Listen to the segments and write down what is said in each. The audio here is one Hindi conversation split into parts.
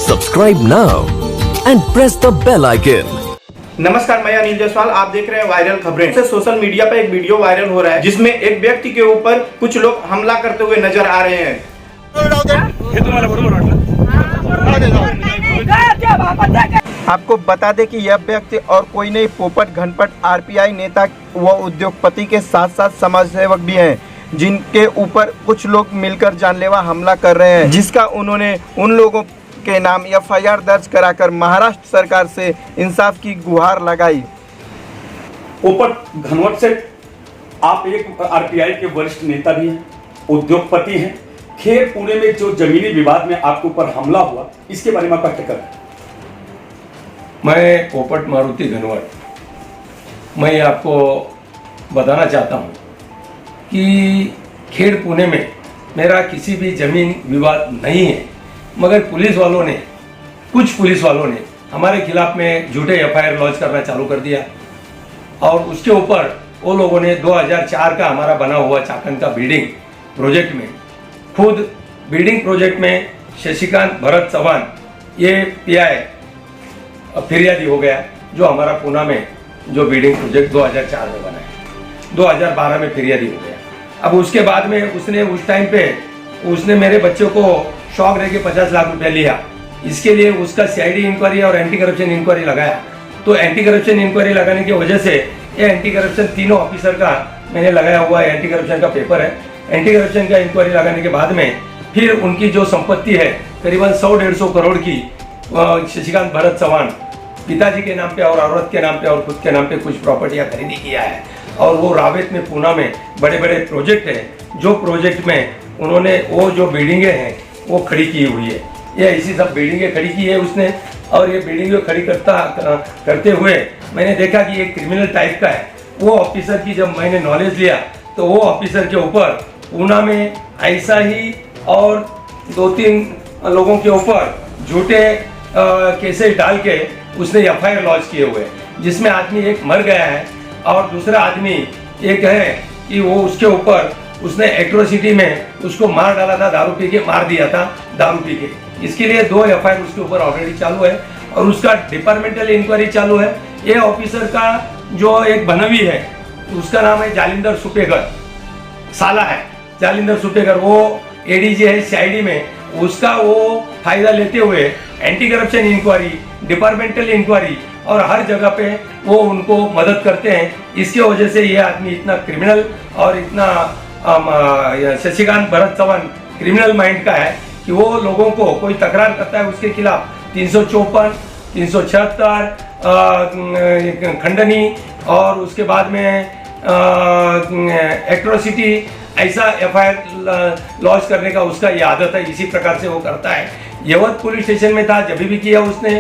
Subscribe now and press the bell icon. नमस्कार, मैं अनिल जायसवाल। आप देख रहे हैं वायरल खबरें। सोशल मीडिया पर एक वीडियो वायरल हो रहा है जिसमें एक व्यक्ति के ऊपर कुछ लोग हमला करते हुए नजर आ रहे हैं। आपको बता दें कि यह व्यक्ति और कोई नहीं, पोपट घनपट आरपीआई नेता व उद्योगपति के साथ साथ समाज सेवक भी हैं, जिनके ऊपर कुछ लोग मिलकर जानलेवा हमला कर रहे हैं, जिसका उन्होंने उन लोगों के नाम एफआईआर दर्ज कराकर महाराष्ट्र सरकार से इंसाफ की गुहार लगाई। पोपट घनवट से आप एक आरपीआई के वरिष्ठ नेता भी हैं, उद्योगपति हैं। खेर पुणे में जो जमीनी विवाद में आपके ऊपर हमला हुआ, इसके बारे में आपका क्या कहना है? मैं पोपट मारुति घनवट, मैं आपको बताना चाहता हूँ कि खेर पुणे में मेरा किसी भी जमीन विवाद नहीं है, मगर कुछ पुलिस वालों ने हमारे खिलाफ में झूठे एफआईआर लॉन्च करना चालू कर दिया। और उसके ऊपर वो लोगों ने 2004 का हमारा बना हुआ चाकन का बिल्डिंग प्रोजेक्ट में, खुद बिल्डिंग प्रोजेक्ट में शशिकांत भरत चौहान ये पीआई फिरियादी हो गया, जो हमारा पुणे में जो बिल्डिंग प्रोजेक्ट 2004 में बना है, 2012 में फिरियादी हो गया। अब उसके बाद में उसने उस टाइम पे उसने मेरे बच्चों को शौक रह के 50 लाख रुपया लिया। इसके लिए उसका सीआईडी इंक्वायरी और एंटी करप्शन इंक्वायरी लगाया। तो एंटी करप्शन इंक्वायरी लगाने की वजह से ये एंटी करप्शन तीनों ऑफिसर का मैंने लगाया हुआ एंटी करप्शन का पेपर है। एंटी करप्शन का इंक्वायरी लगाने के बाद में फिर उनकी जो संपत्ति है करीबन 100-150 करोड़ की शशिकांत भरत चौहान पिताजी के नाम पे और औरत के नाम पे और खुद के नाम पे कुछ प्रॉपर्टियां खरीदी किया है। और वो रावेत में पुणे में बड़े बड़े प्रोजेक्ट हैं, जो प्रोजेक्ट में उन्होंने वो जो बिल्डिंगें हैं वो खड़ी की हुई है। ये ऐसी सब बिल्डिंगें खड़ी की है उसने। और ये बिल्डिंगें खड़ी करते हुए मैंने देखा कि एक क्रिमिनल टाइप का है। वो ऑफिसर की जब मैंने नॉलेज लिया तो वो ऑफिसर के ऊपर पुणे में ऐसा ही और 2-3 लोगों के ऊपर झूठे केसेस डाल के उसने एफआईआर लॉन्च किए हुए, जिसमें आदमी एक मर गया है और दूसरा आदमी एक है कि वो उसके ऊपर उसने एट्रोसिटी में उसको मार डाला था, दारू पी के मार दिया था, दारू पी के। इसके लिए 2 एफआईआर उसके ऊपर ऑलरेडी चालू है और उसका डिपार्टमेंटल इंक्वायरी चालू है। ये ऑफिसर का जो एक बनवी है उसका नाम है जालिंदर सुपेकर, साला है जालिंदर सुपेकर, वो एडीजी है सीआईडी में। उसका वो फायदा लेते हुए anti corruption inquiry, departmental inquiry और हर जगह पे वो उनको मदद करते हैं। इसकी वजह से ये आदमी इतना क्रिमिनल और इतना शशिकांत भरत चौहान क्रिमिनल माइंड का है कि वो लोगों को कोई तकरार करता है उसके खिलाफ 354, 376 खंडनी और उसके बाद में एट्रोसिटी ऐसा एफआईआर लॉन्च करने का उसका ये आदत है। इसी प्रकार से वो करता है। यवत पुलिस स्टेशन में था जब भी किया उसने,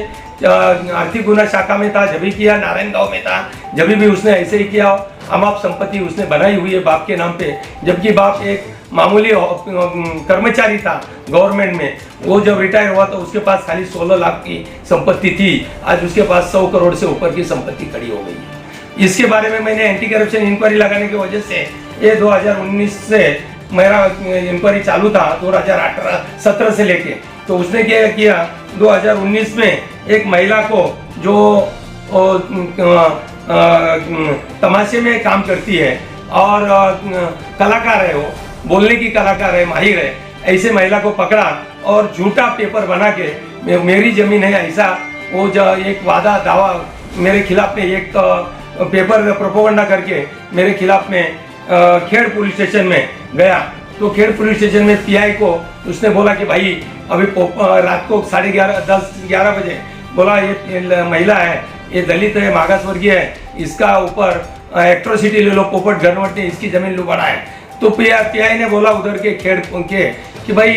आर्थिक गुना शाखा में था जब भी किया, नारायण गांव में था जब भी उसने ऐसे ही किया। अमाप संपत्ति उसने बनाई हुई है बाप के नाम पे, जबकि बाप एक मामूली कर्मचारी था गवर्नमेंट में। वो जब रिटायर हुआ तो उसके पास खाली 16 लाख की संपत्ति थी, आज उसके पास 100 करोड़ से ऊपर की संपत्ति खड़ी हो गई है। इसके बारे में मैंने एंटी करप्शन इंक्वायरी लगाने की वजह से ये 2019 से मेरा इंक्वायरी चालू था, 2018-17 से लेके। तो उसने क्या किया, 2019 में एक महिला को जो तमाशे में काम करती है और कलाकार है, वो बोलने की कलाकार है, माहिर है, ऐसे महिला को पकड़ा और झूठा पेपर बना के मेरी जमीन है ऐसा वो जो एक वादा दावा मेरे खिलाफ में एक पेपर प्रोपोगंडा करके मेरे खिलाफ में खेड़ पुलिस स्टेशन में गया। तो खेड़ पुलिस स्टेशन में पीआई को उसने बोला कि भाई अभी रात को 11:30 बजे बोला ये महिला है, ये दलित है, मागास वर्गीय है, इसका ऊपर एट्रोसिटी ले लो, पोपट घनवट ने इसकी जमीन लुबाड़ा है। तो पीआई ने बोला उधर के खेड़ के कि भाई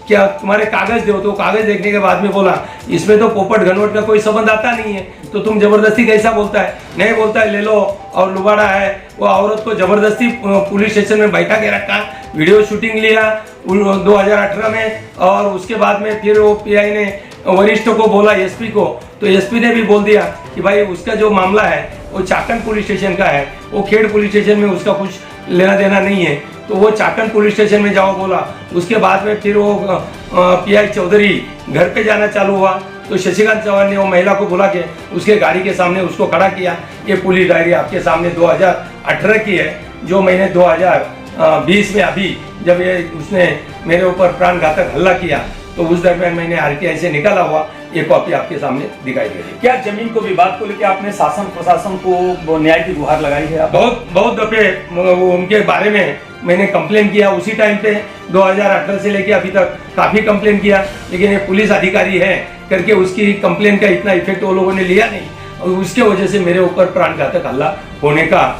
क्या तुम्हारे कागज दो। तो कागज देखने के बाद में बोला इसमें तो पोपट घनवट का कोई संबंध आता नहीं है, तो तुम जबरदस्ती कैसा बोलता है? नहीं बोलता है, ले लो। और लुबाड़ा है, वो औरत को जबरदस्ती पुलिस स्टेशन में बैठा के रखा, वीडियो शूटिंग लिया 2018 में। और उसके बाद में फिर वो पीआई ने वरिष्ठ को बोला, एसपी को, तो एसपी ने भी बोल दिया कि भाई उसका जो मामला है वो चाकन पुलिस स्टेशन का है, वो खेड़ पुलिस स्टेशन में उसका कुछ लेना देना नहीं है। तो वो चाकन पुलिस स्टेशन में जाओ बोला। उसके बाद में फिर वो पीआई चौधरी घर पे जाना चालू हुआ, तो शशिकांत चौहान ने वो महिला को बुला के उसके गाड़ी के सामने उसको खड़ा किया। ये पुलिस डायरी आपके सामने 2018 की है, जो मैंने 2020 में अभी जब ये उसने मेरे ऊपर प्राणघातक हमला किया तो उस दरमियान मैंने आरटीआई से निकाला हुआ ये कॉपी आपके सामने दिखाई दे रही है। क्या जमीन को विवाद को लेकर आपने शासन प्रशासन को न्याय की गुहार लगाई है? बहुत दफे उनके बारे में मैंने कंप्लेन किया। उसी टाइम पे 2018 से लेके अभी तक काफी कंप्लेन किया, लेकिन ये पुलिस अधिकारी है करके उसकी कंप्लेन का इतना इफेक्ट वो लोगों ने लिया नहीं, और उसके वजह से मेरे ऊपर प्राणघातक हमला होने का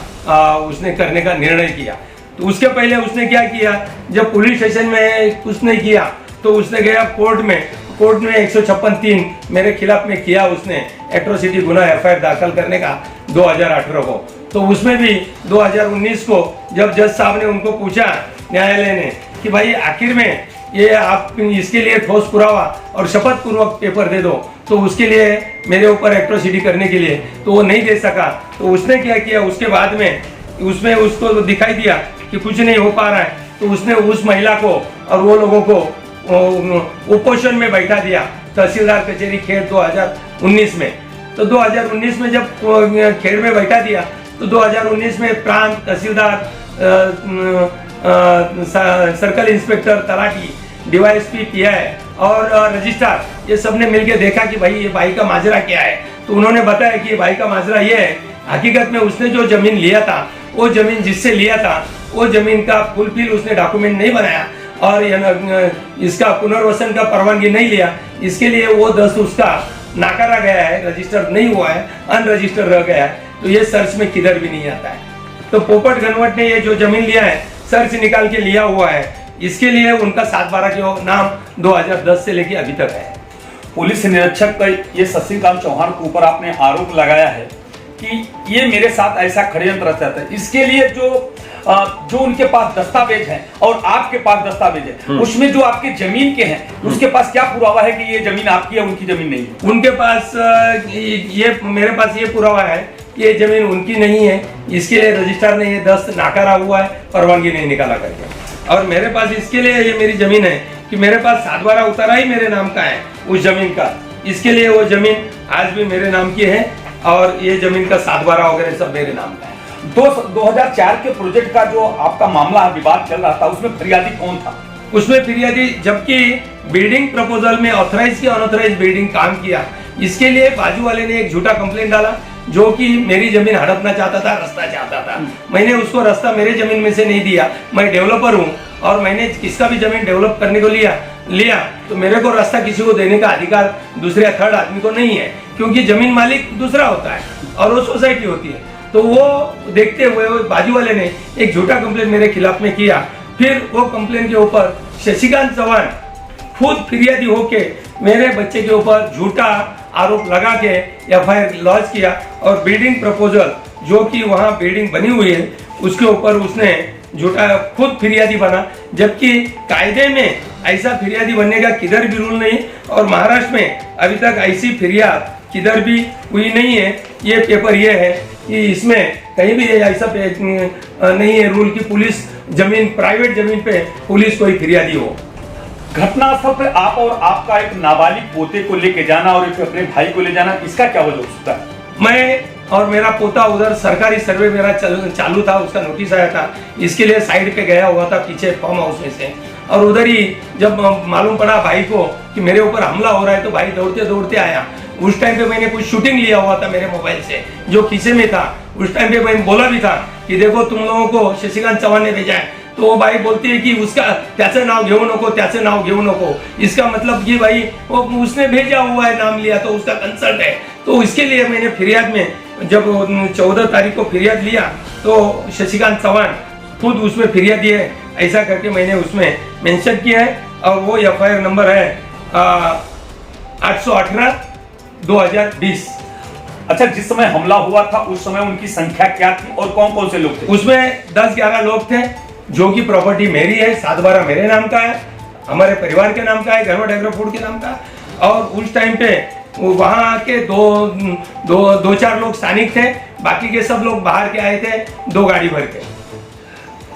उसने करने का निर्णय किया। तो उसके पहले उसने क्या किया, जब पुलिस स्टेशन में कुछ नहीं किया तो उसने गया कोर्ट में 156(3) मेरे खिलाफ में किया उसने एट्रोसिटी गुना एफआईआर दाखिल करने का 2018 को। तो उसमें भी 2019 को जब जज साहब ने उनको पूछा न्यायालय ने कि भाई आखिर में ये आप इसके लिए ठोस पुरावा और शपथ पूर्वक पेपर दे दो, तो उसके लिए मेरे ऊपर एट्रोसिटी करने के लिए तो वो नहीं दे सका। तो उसने क्या किया, उसके बाद में उसमें उसको दिखाई दिया कि कुछ नहीं हो पा रहा है, तो उसने उस महिला को और वो लोगों को उपोषण में बैठा दिया तहसीलदार कचेरी खेड़ 2019 में। तो 2019 में जब खेड़ में बैठा दिया तो 2019 में प्रांत तहसीलदार सर्कल इंस्पेक्टर तलाटी डीवाईएसपी पीआई और रजिस्ट्रार ये सबने मिलकर देखा कि भाई ये भाई का माजरा क्या है। तो उन्होंने बताया कि भाई का माजरा ये है, हकीकत में उसने जो जमीन लिया था वो जमीन जिससे लिया था वो जमीन का फुलफिल उसने डॉक्यूमेंट नहीं बनाया और इसका पुनर्वसन का परवानगी नहीं लिया, इसके लिए वो 10 उसका नाकारा गया है, रजिस्टर नहीं हुआ है, अनरजिस्टर रह गया है। तो ये सर्च में किधर भी नहीं आता है। तो पोपट घनवट ने ये जो जमीन लिया है सर्च निकाल के लिया हुआ है, इसके लिए उनका 7/12 के नाम 2010 से लेके अभी तक है। पुलिस निरीक्षक का ये शशिकांत चौहान के ऊपर आपने आरोप लगाया है कि ये मेरे साथ ऐसा षड्यंत्र रचा है। इसके लिए जो उनके पास दस्तावेज हैं और आपके पास दस्तावेज है, उसमें जो आपके जमीन के हैं उसके पास क्या पुरावा है कि ये जमीन आपकी है, उनकी जमीन नहीं है? उनके पास ये मेरे पास ये पुरावा है कि ये जमीन उनकी नहीं है, इसके लिए रजिस्टर ने ये 10 नाकारा हुआ है, परवानगी नहीं निकाला करके। और मेरे पास इसके लिए ये मेरी जमीन है कि मेरे पास 7/12 उतारा ही मेरे नाम का है उस जमीन का, इसके लिए वो जमीन आज भी मेरे नाम की है और ये जमीन का 7/12 वगैरह सब मेरे नाम का है। 2004 के प्रोजेक्ट का जो आपका मामला विवाद चल रहा था उसमें फरियादी कौन था? उसमें फरियादी जबकि बिल्डिंग प्रपोजल में ऑथराइज की अनऑथराइज बिल्डिंग काम किया, इसके लिए बाजू वाले ने एक झूठा कंप्लेंट डाला जो कि मेरी जमीन हड़पना चाहता था, रास्ता चाहता था। मैंने उसको रास्ता मेरे जमीन में से नहीं दिया, मैं डेवलपर हूँ और मैंने किसका भी जमीन डेवलप करने को लिया तो मेरे को रास्ता किसी को देने का अधिकार दूसरे या थर्ड आदमी को नहीं है, क्योंकि जमीन मालिक दूसरा होता है और वो सोसाइटी होती है। तो वो देखते हुए वो बाजू वाले ने एक झूठा कंप्लेंट मेरे खिलाफ में किया। फिर वो कंप्लेंट के ऊपर शशिकांत चौहान खुद फिरियादी होके मेरे बच्चे के ऊपर झूठा आरोप लगा के एफआईआर लॉन्च किया और बिल्डिंग प्रपोजल जो कि वहाँ बिल्डिंग बनी हुई है उसके ऊपर उसने झूठा खुद फिरियादी बना, जबकि कायदे में ऐसा फिरियादी बनने का किधर भी रूल नहीं और महाराष्ट्र में अभी तक ऐसी फिरियाद किधर भी हुई नहीं है। ये पेपर ये है कि इसमें कहीं भी ऐसा नहीं है रूल की पुलिस जमीन प्राइवेट जमीन पे पुलिस कोई फिरियादी हो। घटनास्थल पर आप और आपका एक नाबालिग पोते को लेके जाना और एक अपने भाई को ले जाना, इसका क्या वजह हो सकता है? मैं और मेरा पोता उधर सरकारी सर्वे मेरा चालू था, उसका नोटिस आया था, इसके लिए साइड पे गया हुआ था पीछे फार्म हाउस में से, और उधर ही जब मालूम पड़ा भाई को कि मेरे ऊपर हमला हो रहा है तो भाई दौड़ते दौड़ते आया। उस टाइम पे मैंने कुछ शूटिंग लिया हुआ था मेरे मोबाइल से जो खीसे में था। उस टाइम पे मैंने बोला भी था कि देखो तुम लोगों को शशिकांत चौहान ने भेजा है, तो वो भाई बोलती है कि उसका त्याचं नाव घेऊ नको, त्याचं नाव घेऊ नको, इसका मतलब कि भाई वो उसने भेजा हुआ है, नाम लिया तो उसका कंसर्ट है। तो इसके लिए मैंने फिरियाद में जब 14 तारीख को फिरियाद लिया तो शशिकांत चौहान खुद उसमें फिरियाद दी है, ऐसा करके मैंने उसमें मेंशन किया है और वो एफआईआर नंबर है 818/2020। अच्छा, जिस समय हमला हुआ था उस समय उनकी संख्या क्या थी और कौन कौन से लोग थे? उसमें 10-11 लोग थे, जो कि प्रॉपर्टी मेरी है, 7/12 मेरे नाम का है, हमारे परिवार के नाम का है, घनवट एग्रो फूड के नाम का। और उस टाइम पे वहाँ के दो चार लोग स्थानिक थे, बाकी के सब लोग बाहर के आए थे 2 गाड़ी भर के।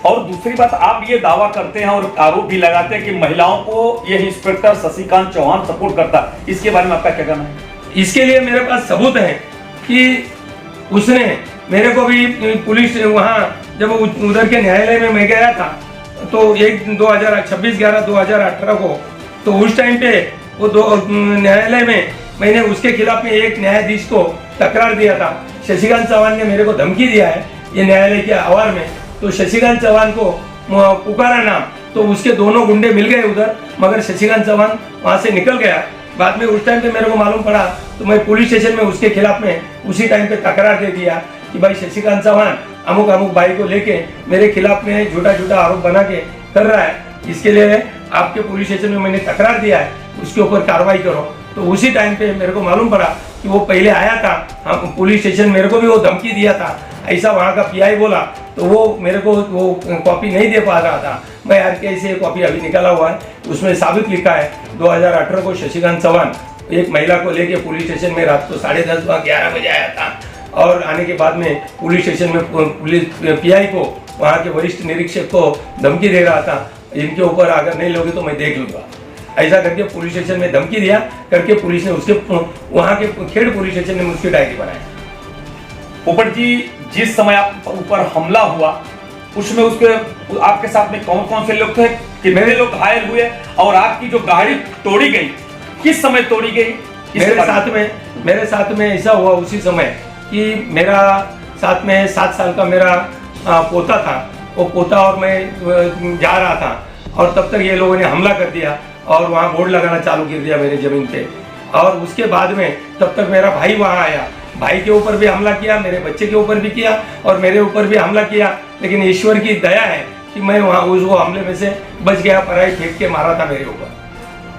और दूसरी बात, आप ये दावा करते हैं और आरोप भी लगाते हैं कि महिलाओं को ये इंस्पेक्टर शशिकांत चौहान सपोर्ट करता है, इसके बारे में आपका क्या कहना है? इसके लिए मेरे पास सबूत है कि उसने मेरे को भी पुलिस वहाँ जब उधर के न्यायालय में मैं गया था तो 26/11/2018 को, तो उस टाइम पे वो न्यायालय में मैंने उसके खिलाफ में एक न्यायाधीश को तकरार दिया था। शशिकांत चौहान ने मेरे को धमकी दिया है ये न्यायालय के आवार में, तो शशिकांत चौहान को पुकारा नाम, तो उसके दोनों गुंडे मिल गए उधर, मगर शशिकांत चौहान वहाँ से निकल गया। बाद में उस टाइम पे मेरे को मालूम पड़ा तो मैं पुलिस स्टेशन में उसके खिलाफ में उसी टाइम पे तकरार दे दिया कि भाई शशिकांत चौहान अमुक अमुक भाई को लेके मेरे खिलाफ में झूठा झूठा आरोप बना के कर रहा है, इसके लिए आपके पुलिस स्टेशन में मैंने तकरार दिया है, उसके ऊपर कार्रवाई करो। तो उसी टाइम पे मेरे को मालूम पड़ा कि वो पहले आया था, हम पुलिस स्टेशन, मेरे को भी वो धमकी दिया था, ऐसा वहाँ का पीआई बोला, तो वो मेरे को वो कॉपी नहीं दे पा रहा था। मैं RTI से कॉपी अभी निकाला हुआ है, उसमें साबित लिखा है 2018 को शशिकांत चौहान एक महिला को लेके पुलिस स्टेशन में रात को 10:30 11 बजे आया था, और आने के बाद में पुलिस स्टेशन में पुलिस पीआई को, वहाँ के वरिष्ठ निरीक्षक को धमकी दे रहा था, इनके ऊपर अगर नहीं लोगे तो मैं देख लूँगा, ऐसा करके पुलिस स्टेशन में धमकी दिया करके पुलिस ने उसके वहाँ के खेड़ पुलिस स्टेशन में उसकी डायरी बनाई। पोपट जी, जिस समय आप ऊपर हमला हुआ उसमें उसके आपके साथ में कौन कौन से लोग थे, कितने लोग घायल हुए, और आपकी जो गाड़ी तोड़ी गई किस समय तोड़ी गई? मेरे साथ में ऐसा हुआ उसी समय कि मेरा साथ में 7 साल का मेरा पोता था, वो पोता और मैं जा रहा था, और तब तक ये लोगों ने हमला कर दिया और वहाँ बोर्ड लगाना चालू कर दिया मेरे जमीन पे। और उसके बाद में तब तक मेरा भाई वहाँ आया, भाई के ऊपर भी हमला किया, मेरे बच्चे के ऊपर भी किया और मेरे ऊपर भी हमला किया, लेकिन ईश्वर की दया है कि मैं वहाँ उस वो हमले में से बच गया। पराई फेंक के मारा था मेरे ऊपर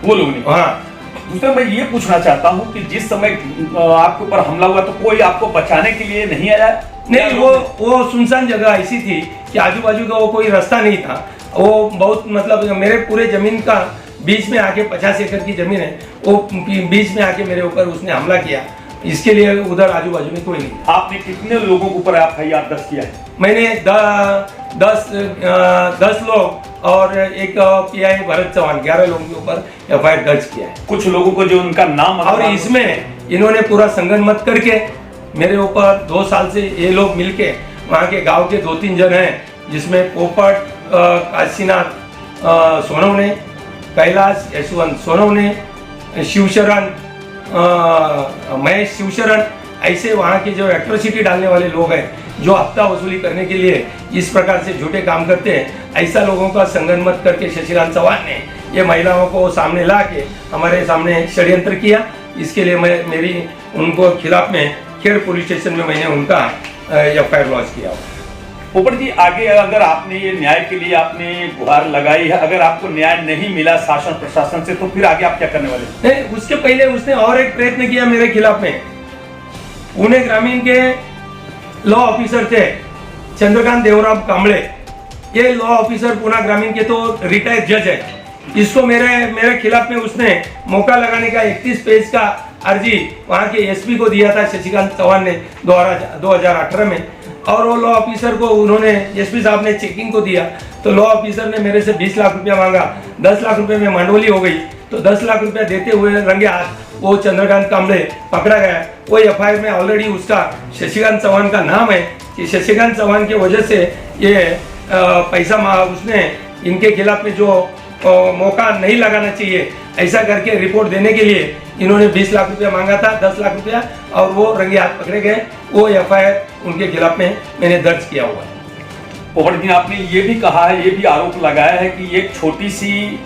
वो लोग ने। हाँ। दूसरा मैं ये पूछना चाहता हूँ कि जिस समय आपके ऊपर हमला हुआ तो कोई आपको बचाने के लिए नहीं आया? नहीं, वो सुनसान जगह ऐसी थी कि आजू बाजू का वो कोई रास्ता नहीं था, वो बहुत मतलब मेरे पूरे जमीन का बीच में आके 50 एकड़ की जमीन है, वो बीच में आके मेरे ऊपर उसने हमला किया, इसके लिए उधर आजू बाजू में कोई नहीं। आपने कितने लोगों के ऊपर FIR दर्ज किया है? मैंने 10 लोग और एक पीआई भरत चौहान 11 लोगों के ऊपर FIR दर्ज किया है। कुछ लोगों को जो उनका नाम, और इसमें इन्होंने पूरा संगनमत करके मेरे ऊपर 2 साल से ये लोग मिलके, वहाँ के गांव के 2-3 जन हैं, जिसमें पोपट काशीनाथ सोनवणे, कैलाश यशवंत सोनवणे, शिवशरण महेश शिवशरण, ऐसे वहाँ के जो एट्रोसिटी डालने वाले लोग हैं, जो हफ्ता वसूली करने के लिए इस प्रकार से झूठे काम करते हैं, ऐसा लोगों का संगनमत करके शशिकांत चौहान ने ये महिलाओं को सामने ला के हमारे सामने षड्यंत्र किया। इसके लिए मैं मेरी उनको खिलाफ में खेड़ पुलिस स्टेशन में मैंने उनका FIR लॉन्च किया। पोपट जी, आगे अगर आपने ये न्याय के लिए आपने गुहार लगाई है, अगर आपको न्याय नहीं मिला शासन प्रशासन से, तो फिर आगे आप क्या करने वाले? नहीं, उसके पहले उसने और एक प्रयत्न किया मेरे खिलाफ में। पुणे ग्रामीण के लॉ ऑफिसर थे चंद्रकांत देवराम कांबळे, ये लॉ ऑफिसर पुणे ग्रामीण के तो रिटायर्ड जज है, इसको मेरे खिलाफ में उसने मौका लगाने का 31 पेज का अर्जी वहाँ के SP को दिया था शशिकांत चौहान ने 2018 में, और वो लॉ ऑफिसर को उन्होंने SP साहब ने चेकिंग को दिया, तो लॉ ऑफिसर ने मेरे से 20 लाख रुपया मांगा। 10 लाख रुपए में मंडोली हो गई, तो 10 लाख रुपया देते हुए रंगे हाथ वो चंद्रकांत कांबळे पकड़ा गया। वो FIR में ऑलरेडी उसका शशिकांत चौहान का नाम है कि शशिकांत चौहान की वजह से ये पैसा उसने इनके खिलाफ में जो मौका नहीं लगाना चाहिए, ऐसा करके रिपोर्ट देने के लिए इन्होंने 20 लाख रुपया मांगा था, 10 लाख रुपया, और वो रंगे हाथ पकड़े गए। वो FIR उनके खिलाफ में मैंने दर्ज किया हुआ है। पोपट जी, आपने ये भी कहा है, ये भी आरोप लगाया है कि एक छोटी सी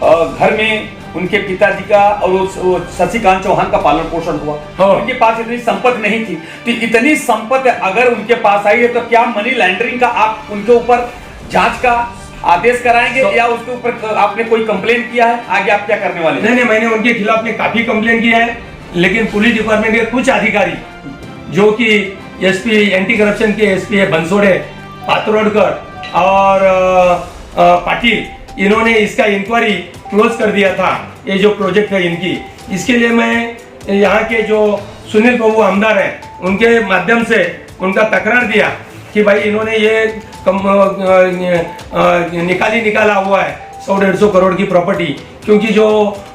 घर में उनके पिताजी का और शशिकांत चौहान का पालन पोषण हुआ। हाँ। उनके पास इतनी संपत्ति नहीं थी, तो इतनी संपत्ति अगर उनके पास आई है तो क्या मनी लॉन्ड्रिंग का आप उनके ऊपर जांच का आदेश कराएंगे या उसके ऊपर आपने कोई कंप्लेन किया है? आगे आप क्या करने वाले? नहीं, मैंने उनके खिलाफ में काफी कंप्लेन किया है, लेकिन पुलिस डिपार्टमेंट के कुछ अधिकारी जो कि SP एंटी करप्शन के SP है बंसोड़े, पात्रोडकर और पाटिल, इन्होंने इसका इंक्वायरी क्लोज कर दिया था। ये जो प्रोजेक्ट है इनकी, इसके लिए मैं यहाँ के जो सुनील प्रभु आमदार हैं उनके माध्यम से उनका तकरार दिया कि भाई इन्होंने ये निकाला हुआ है 100-150 करोड़ की प्रॉपर्टी, क्योंकि जो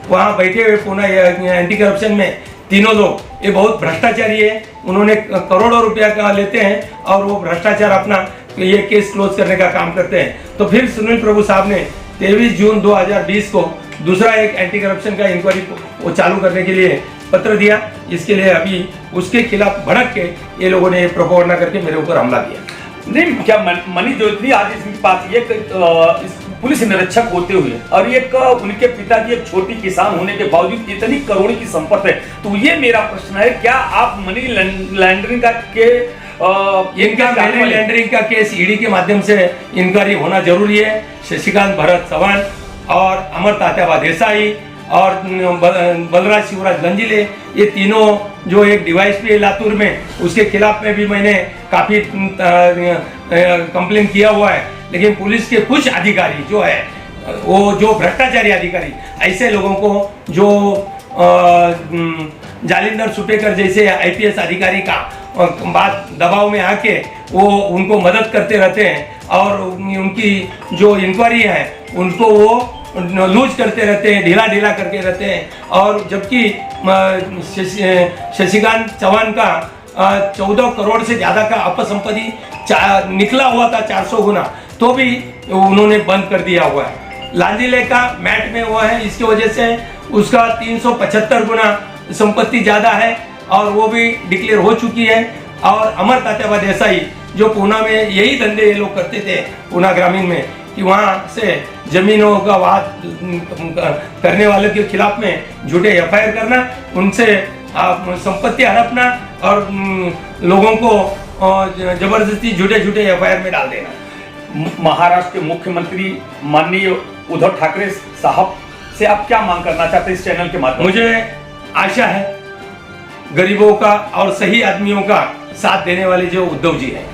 वहाँ बैठे हुए पुणे एंटी करप्शन में तीनों लोग ये बहुत भ्रष्टाचारी है। उन्होंने करोड़ों रुपया का लेते हैं और वो भ्रष्टाचार अपना ये केस क्लोज करने का काम करते हैं। तो फिर सुनील प्रभु साहब ने 23 जून 2020 को दूसरा एक एंटी करप्शन का इंक्वायरी वो चालू करने के लिए पत्र दिया। इसके लिए अभी उसके खिलाफ भड़क के ये लोगों ने प्रोपोगंडा करके मेरे ऊपर हमला किया। नहीं, क्या मनीष ज्योति आज इनके पास ये पुलिस निरीक्षक होते हुए और एक उनके पिताजी एक छोटी किसान होने के बावजूद इतनी करोड़ों की संपत्ति है, तो ये मेरा प्रश्न है, क्या आप मनी लॉन्ड्रिंग का इनका मनी लॉन्ड्रिंग का केस ईडी के माध्यम से इंक्वायरी होना जरूरी है। शशिकांत भरत चव्हाण और अमर तात्याबा देसाई और बलराज शिवराज गंजिले, ये तीनों जो एक डिवाइस पे लातूर में, उसके खिलाफ में भी मैंने काफ़ी कंप्लेन किया हुआ है। लेकिन पुलिस के कुछ अधिकारी जो है, वो जो भ्रष्टाचारी अधिकारी, ऐसे लोगों को जो जालिंदर सुपेकर जैसे आईपीएस अधिकारी का बात दबाव में आके वो उनको मदद करते रहते हैं और उनकी जो इंक्वायरी है उनको वो लूज करते रहते हैं, ढीला ढीला करके रहते हैं। और जबकि शशिकांत चौहान का 14 करोड़ से ज़्यादा का अपसंपत्ति निकला हुआ था 400 गुना, तो भी उन्होंने बंद कर दिया हुआ है। लांजीले का मैट में हुआ है, इसकी वजह से उसका 375 गुना संपत्ति ज़्यादा है और वो भी डिक्लेयर हो चुकी है। और अमर तात्याबा देसाई जो पूना में यही धंधे ये लोग करते थे, पूना ग्रामीण में, कि वहाँ से जमीनों का वाद करने वाले के खिलाफ में झूठे एफआईआर करना, उनसे संपत्ति हड़पना और लोगों को जबरदस्ती झूठे झूठे एफआईआर में डाल देना। महाराष्ट्र के मुख्यमंत्री माननीय उद्धव ठाकरे साहब से आप क्या मांग करना चाहते हैं इस चैनल के माध्यम? मुझे आशा है गरीबों का और सही आदमियों का साथ देने वाले जो उद्धव जी हैं,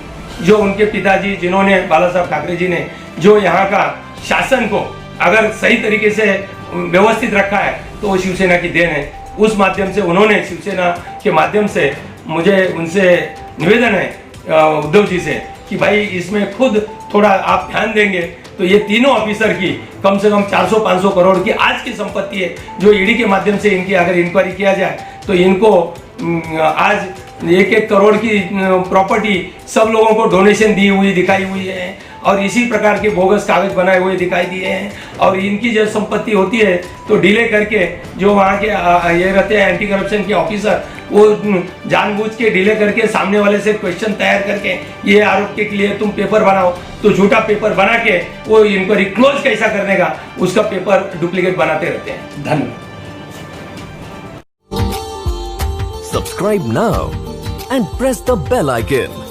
जो उनके पिताजी जिन्होंने बाला साहब ठाकरे जी ने जो यहाँ का शासन को अगर सही तरीके से व्यवस्थित रखा है तो वो शिवसेना की देन है। उस माध्यम से उन्होंने शिवसेना के माध्यम से मुझे उनसे निवेदन है उद्धव जी से कि भाई इसमें खुद थोड़ा आप ध्यान देंगे तो ये तीनों ऑफिसर की कम से कम 400-500 करोड़ की आज की संपत्ति है, जो ईडी के माध्यम से इनकी अगर इंक्वायरी किया जाए तो इनको आज 1-1 करोड़ की प्रॉपर्टी सब लोगों को डोनेशन दी हुई दिखाई हुई है और इसी प्रकार के बोगस कागज बनाए हुए दिखाई दिए हैं। और इनकी जो संपत्ति होती है तो डिले करके जो वहाँ के ये रहते हैं एंटी करप्शन के ऑफिसर, वो जानबूझ के डिले करके सामने वाले से क्वेश्चन तैयार करके ये आरोप के लिए तुम पेपर बनाओ, तो झूठा पेपर बना के वो इंक्वायरी क्लोज कैसा करने का उसका पेपर डुप्लीकेट बनाते रहते हैं। धन्यवाद। Subscribe now and press the bell icon.